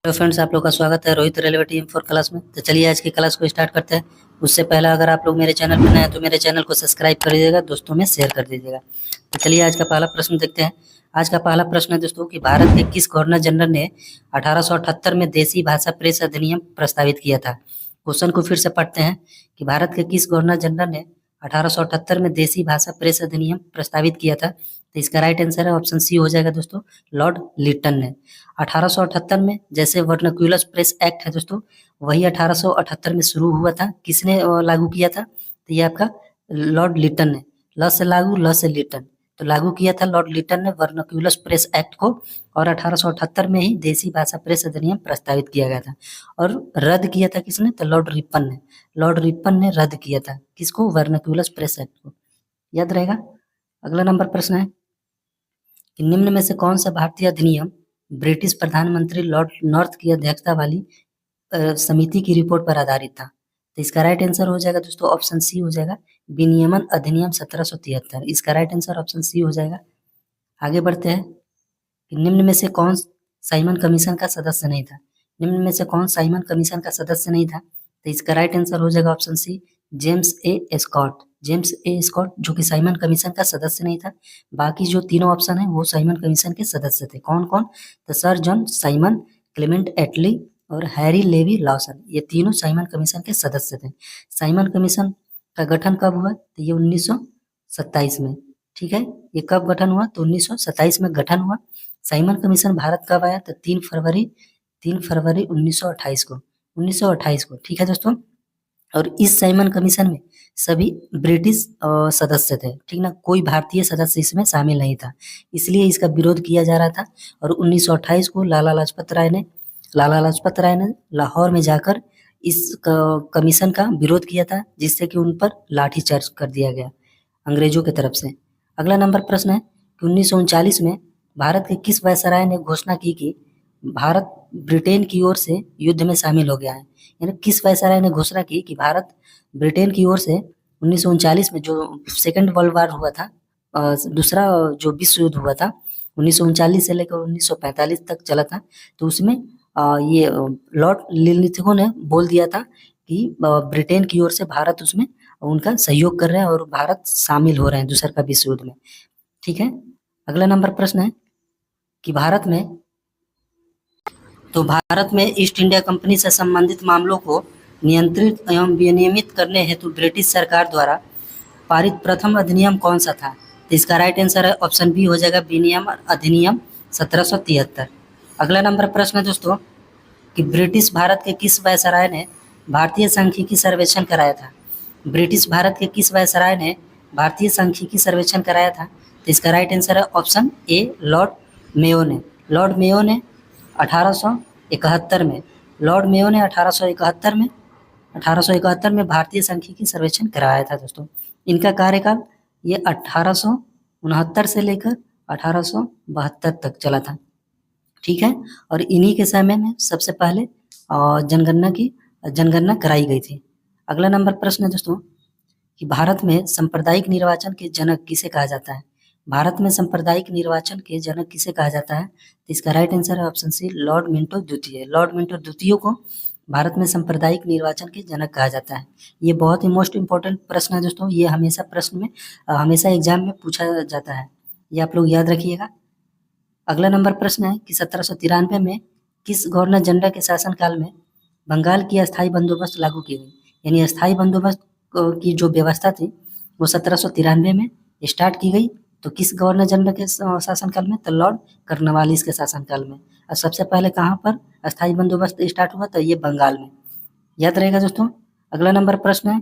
Hello friends, आप लोग का स्वागत है Rohit railway team for class में। तो चलिए आज की क्लास को स्टार्ट करते हैं। उससे पहले अगर आप लोग मेरे चैनल पर नए हैं तो मेरे चैनल को सब्सक्राइब कर दीजिएगा, दोस्तों में शेयर कर दीजिएगा। तो चलिए आज का पहला प्रश्न देखते हैं। आज का पहला प्रश्न है दोस्तों कि भारत के किस गवर्नर जनरल ने 1878 में देसी भाषा प्रेस अधिनियम प्रस्तावित किया था। क्वेश्चन को फिर से पढ़ते हैं कि भारत के किस गवर्नर जनरल ने 1878 में देसी भाषा प्रेस अधिनियम प्रस्तावित किया था। तो इसका राइट आंसर है ऑप्शन सी हो जाएगा दोस्तों, लॉर्ड लिटन ने। 1878 में जैसे वर्नाक्युलर प्रेस एक्ट है दोस्तों, वही 1878 में शुरू हुआ था। किसने लागू किया था? तो ये आपका लॉर्ड लिटन ने। ल से लागू, ल से लिटन, तो लागू किया था लॉर्ड लिटन ने वर्नाक्युलर प्रेस एक्ट को। और 1878 में ही देसी भाषा प्रेस अधिनियम प्रस्तावित किया गया था। और रद्द किया था किसने? तो लॉर्ड रिपन ने। लॉर्ड रिपन ने रद्द किया था किसको? वर्नाक्युलर प्रेस एक्ट को। याद रहेगा। अगला नंबर प्रश्न है कि निम्न में से कौन सा भारतीय अधिनियम ब्रिटिश प्रधानमंत्री लॉर्ड नॉर्थ की अध्यक्षता वाली समिति की रिपोर्ट पर आधारित था। तो इसका राइट आंसर हो जाएगा दोस्तों ऑप्शन सी हो जाएगा, विनियमन अधिनियम 1773। इसका राइट आंसर ऑप्शन सी हो जाएगा। आगे बढ़ते हैं कि निम्न में से कौन साइमन कमीशन का सदस्य नहीं था। निम्न में से कौन साइमन कमीशन का सदस्य नहीं था? तो इसका राइट आंसर हो जाएगा option C, James A Scott. James A Scott जो कि साइमन कमीशन का सदस्य नहीं था। बाकी जो तीनों ऑप्शन है वो साइमन कमीशन के सदस्य थे। कौन कौन? तो सर जॉन साइमन, क्लेमेंट एटली और हैरी लेवी लॉसन, ये तीनों साइमन कमीशन के सदस्य थे। साइमन कमीशन का गठन कब हुआ? तो ये 1927 में। ठीक है, ये कब गठन हुआ? तो 1927 में गठन हुआ। साइमन कमीशन भारत कब आया? तो 3 फरवरी 1928 को। 1928 को, ठीक है दोस्तों। और इस साइमन कमीशन में सभी ब्रिटिश सदस्य थे, ठीक ना, कोई भारतीय सदस्य इसमें शामिल नहीं था। इसलिए इसका विरोध किया जा रहा था। और 1928 को लाला लाजपत राय ने लाहौर में जाकर इस कमीशन का विरोध किया था, जिससे कि उन पर लाठीचार्ज कर दिया गया अंग्रेजों की तरफ से। अगला नंबर प्रश्न है कि 1939 में भारत के किस वायसराय ने घोषणा की कि भारत ब्रिटेन की ओर से युद्ध में शामिल हो गया है। यानी किस वायसराय ने घोषणा की कि भारत ब्रिटेन की ओर से 1939 में जो सेकेंड वर्ल्ड वार हुआ था, दूसरा जो विश्व युद्ध हुआ था 1939 से लेकर 1945 तक चला था, तो उसमें ये लॉर्ड लिथगो ने बोल दिया था कि ब्रिटेन की ओर से भारत उसमें उनका सहयोग कर रहे हैं और भारत शामिल हो रहे हैं दूसरे का विश्व युद्ध में। ठीक है। अगला नंबर प्रश्न है कि भारत में ईस्ट इंडिया कंपनी से संबंधित मामलों को नियंत्रित एवं विनियमित करने हेतु ब्रिटिश सरकार द्वारा पारित प्रथम अधिनियम कौन सा था? तो इसका राइट आंसर है ऑप्शन बी हो जाएगा, विनियमन अधिनियम 1773। अगला नंबर प्रश्न है दोस्तों कि ब्रिटिश भारत के किस वायसराय ने भारतीय सांख्यिकी सर्वेक्षण कराया था। ब्रिटिश भारत के किस वायसराय ने भारतीय सांख्यिकी सर्वेक्षण कराया था? तो इसका राइट आंसर है ऑप्शन ए, लॉर्ड मेयो ने। लॉर्ड मेयो ने 1871 में, लॉर्ड मेयो ने 1871 में भारतीय सांख्यिकी सर्वेक्षण कराया था दोस्तों। इनका कार्यकाल ये 1869 से लेकर 1872 तक चला था। ठीक है। और इन्हीं के समय में सबसे पहले जनगणना कराई गई थी। अगला नंबर प्रश्न है दोस्तों कि भारत में सांप्रदायिक निर्वाचन के जनक किसे कहा जाता है। भारत में सांप्रदायिक निर्वाचन के जनक किसे कहा जाता है? तो इसका राइट आंसर है ऑप्शन सी, लॉर्ड मिंटो द्वितीय। लॉर्ड मिंटो द्वितीय को भारत में सांप्रदायिक निर्वाचन के जनक कहा जाता है। ये बहुत ही मोस्ट इंपॉर्टेंट प्रश्न है दोस्तों। ये हमेशा प्रश्न में हमेशा एग्जाम में पूछा जाता है, ये आप लोग याद रखिएगा। अगला नंबर प्रश्न है कि 1793 में किस गवर्नर जनरल के शासनकाल में बंगाल की अस्थायी बंदोबस्त लागू की गई। यानी अस्थायी बंदोबस्त की जो व्यवस्था थी वो 1793 में स्टार्ट की गई। तो किस गवर्नर जनरल के शासनकाल में? तो लॉर्ड कर्नवालिस के शासनकाल में। और सबसे पहले कहाँ पर अस्थायी बंदोबस्त स्टार्ट हुआ? तो ये बंगाल में। याद रहेगा दोस्तों। अगला नंबर प्रश्न है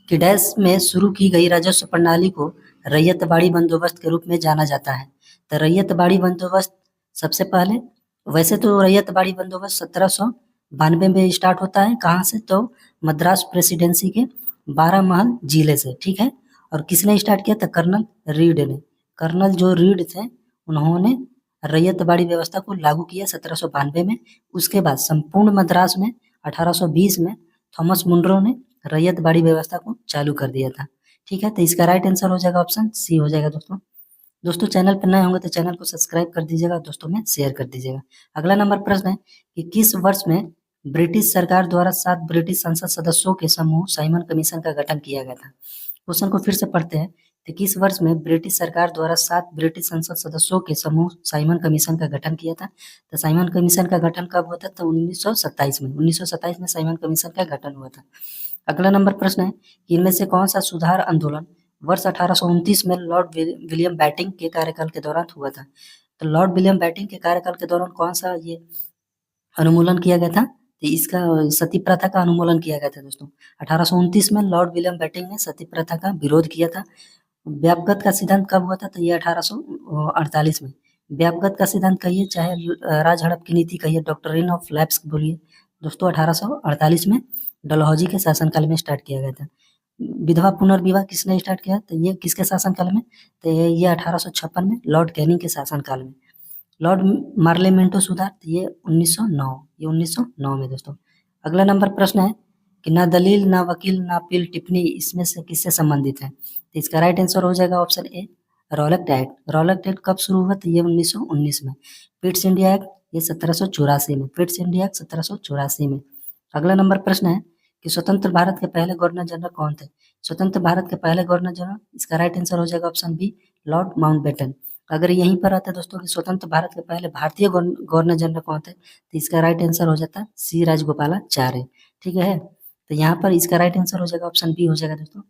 कि डैश में शुरू की गई राजस्व प्रणाली को रैयतबाड़ी बंदोबस्त के रूप में जाना जाता है। तो रैयतबाड़ी बंदोबस्त सबसे पहले, वैसे तो रैयतबाड़ी बंदोबस्त 1792 में स्टार्ट होता है। कहाँ से? तो मद्रास प्रेसिडेंसी के 12 महल जिले से। ठीक है। और किसने स्टार्ट किया था? कर्नल रीड ने। कर्नल जो रीड थे उन्होंने रैयतबाड़ी व्यवस्था को लागू किया 1792 में। उसके बाद संपूर्ण मद्रास में 1820 में थॉमस मुनरो ने रैयतबाड़ी व्यवस्था को चालू कर दिया था। ठीक है। तो इसका राइट आंसर हो जाएगा ऑप्शन सी हो जाएगा दोस्तों। दोस्तों चैनल पर नए होंगे तो चैनल को सब्सक्राइब कर दीजिएगा, दोस्तों में शेयर कर दीजिएगा। अगला नंबर प्रश्न है कि किस वर्ष में ब्रिटिश सरकार द्वारा 7 ब्रिटिश संसद सदस्यों के समूह साइमन कमीशन का गठन किया गया था। क्वेश्चन को फिर से पढ़ते हैं कि किस वर्ष में ब्रिटिश सरकार द्वारा 7 ब्रिटिश संसद सदस्यों के समूह साइमन कमीशन का गठन किया था। तो साइमन कमीशन का गठन कब हुआ था? तो 1927 में साइमन कमीशन का गठन हुआ था। अगला नंबर प्रश्न है कि इनमें से कौन सा सुधार आंदोलन वर्ष 1829 में लॉर्ड विलियम बैटिंग के कार्यकाल के दौरान हुआ था। तो लॉर्ड विलियम बैटिंग के कार्यकाल के दौरान कौन सा ये अनुमूलन किया गया था? तो इसका सती प्रथा का अनुमूलन किया गया था दोस्तों। 1829 में लॉर्ड विलियम बैटिंग ने सती प्रथा का विरोध किया था। व्यापगत का सिद्धांत कब हुआ था? तो ये 1848 में। व्यापगत का सिद्धांत कहिए चाहे राज हड़प की नीति कहिए, डॉक्ट्रिन ऑफ लैप्स बोलिए दोस्तों, 1848 में डलहौजी के शासनकाल में स्टार्ट किया गया था। विधवा पुनर्विवाह किसने स्टार्ट किया? तो ये किसके शासनकाल में? तो ये 1856 में लॉर्ड कैनिंग के शासनकाल में। लॉर्ड मार्लेमेंटो सुधार, तो ये 1909 में दोस्तों। अगला नंबर प्रश्न है कि ना दलील ना वकील ना अपील टिप्पणी इसमें से किससे संबंधित है? तो इसका राइट आंसर हो जाएगा option A, Rowlatt act. Rowlatt act कब शुरू हुआ? तो ये 1919 में। पिट्स इंडिया एक्ट ये 1784 में। पिट्स इंडिया एक्ट 1784 में। अगला नंबर प्रश्न है कि स्वतंत्र भारत के पहले गवर्नर जनरल कौन थे? स्वतंत्र भारत के पहले गवर्नर जनरल, इसका राइट आंसर हो जाएगा ऑप्शन बी, लॉर्ड माउंटबेटन। अगर यहीं पर आता है दोस्तों कि स्वतंत्र भारत के पहले भारतीय गवर्नर जनरल कौन थे, तो इसका राइट आंसर हो जाता है सी राजगोपालाचार्य। ठीक है, तो यहाँ पर इसका राइट आंसर हो जाएगा ऑप्शन बी हो जाएगा दोस्तों।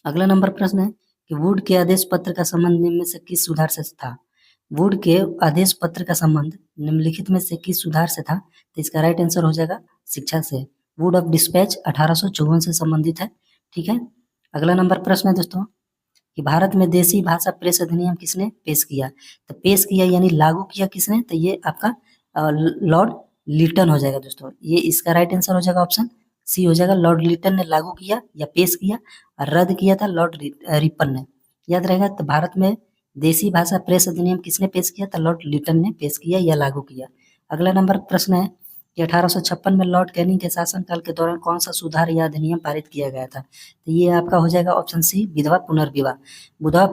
अगला नंबर प्रश्न है कि वुड के आदेश पत्र का संबंध निम्न में से किस सुधार से था? वुड के आदेश पत्र का संबंध निम्नलिखित में से किस सुधार से था? तो इसका राइट आंसर हो जाएगा शिक्षा से। वुड ऑफ डिस्पैच 1854 से संबंधित है। ठीक है, अगला नंबर प्रश्न है दोस्तों कि भारत में देसी भाषा प्रेस अधिनियम किसने पेश किया? तो पेश किया यानी लागू किया किसने? तो ये आपका लॉर्ड लिटन हो जाएगा दोस्तों। ये इसका राइट आंसर हो जाएगा ऑप्शन सी हो जाएगा। लॉर्ड लिटन ने लागू किया या पेश किया, और रद्द किया था लॉर्ड रिपन ने। याद रहेगा, तो भारत में देसी भाषा प्रेस अधिनियम किसने पेश किया? तो लॉर्ड लिटन ने पेश किया या लागू किया। अगला नंबर प्रश्न है कि 1856 में लॉर्ड कैनिंग के शासनकाल के दौरान कौन सा सुधार या अधिनियम पारित किया गया था? तो ये आपका हो जाएगा ऑप्शन सी, विधवा पुनर्विवाह। विधवा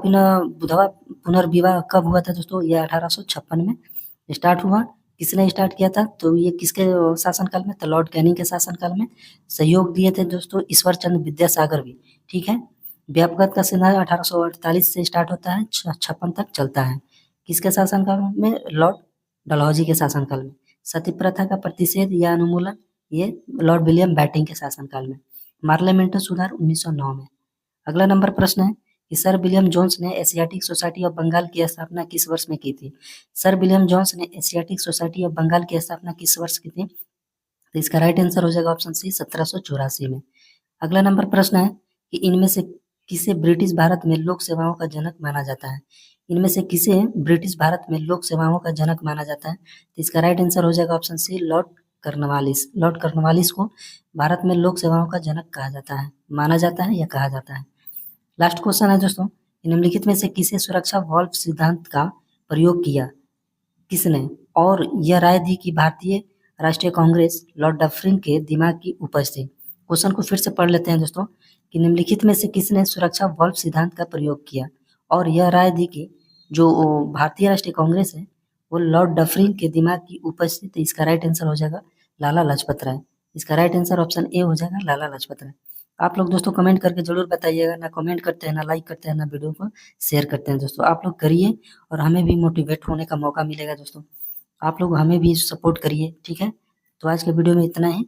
पुनर्विवाह कब हुआ था दोस्तों? ये 1856 में स्टार्ट हुआ। किसने स्टार्ट किया था? तो ये किसके शासनकाल में? तो लॉर्ड कैनिंग के शासनकाल में। सहयोग दिए थे दोस्तों ईश्वर चंद्र विद्यासागर भी। ठीक है, व्यापगत का सिद्धांत 1848 से स्टार्ट होता है, 56 तक चलता है। किसके शासनकाल में? लॉर्ड डलहौजी के शासनकाल में। सती प्रथा का प्रतिषेध या अनुमूलन, ये लॉर्ड विलियम बैटिंग के शासनकाल में। पार्लियामेंट्री सुधार 1909 में। अगला नंबर प्रश्न है कि सर विलियम जोन्स ने एशियाटिक सोसाइटी ऑफ बंगाल की स्थापना किस वर्ष में की थी? सर विलियम जोन्स ने एशियाटिक सोसाइटी ऑफ बंगाल की स्थापना किस वर्ष की थी? तो इसका राइट आंसर हो जाएगा ऑप्शन सी, 1784 में। अगला नंबर प्रश्न है कि इनमें से किसे ब्रिटिश भारत में लोक सेवाओं का जनक माना जाता है? इनमें से किसे ब्रिटिश भारत में लोक सेवाओं का जनक माना जाता है? तो इसका राइट आंसर हो जाएगा option C, Lord Cornwallis. Lord Cornwallis को भारत में लोक सेवाओं का जनक कहा जाता है, माना जाता है या कहा जाता है। लास्ट क्वेश्चन है दोस्तों, निम्नलिखित में से किसे सुरक्षा वाल्व सिद्धांत का प्रयोग किया? किसने? और यह राय दी कि भारतीय राष्ट्रीय कांग्रेस लॉर्ड डफरिन के दिमाग की उपज थी। क्वेश्चन को फिर से पढ़ लेते हैं दोस्तों कि निम्नलिखित में से किसने सुरक्षा वाल्व सिद्धांत का प्रयोग किया और यह राय दी कि जो भारतीय राष्ट्रीय कांग्रेस है वो लॉर्ड डफरिन के दिमाग की उपज थी। तो इसका राइट आंसर हो जाएगा लाला लाजपत राय। इसका राइट आंसर ऑप्शन ए हो जाएगा, लाला लाजपत राय। आप लोग दोस्तों कमेंट करके जरूर बताइएगा, ना कमेंट करते हैं, ना लाइक करते हैं, ना वीडियो को शेयर करते हैं दोस्तों। आप लोग करिए और हमें भी मोटिवेट होने का मौका मिलेगा दोस्तों। आप लोग हमें भी सपोर्ट करिए, ठीक है। तो आज के वीडियो में इतना ही।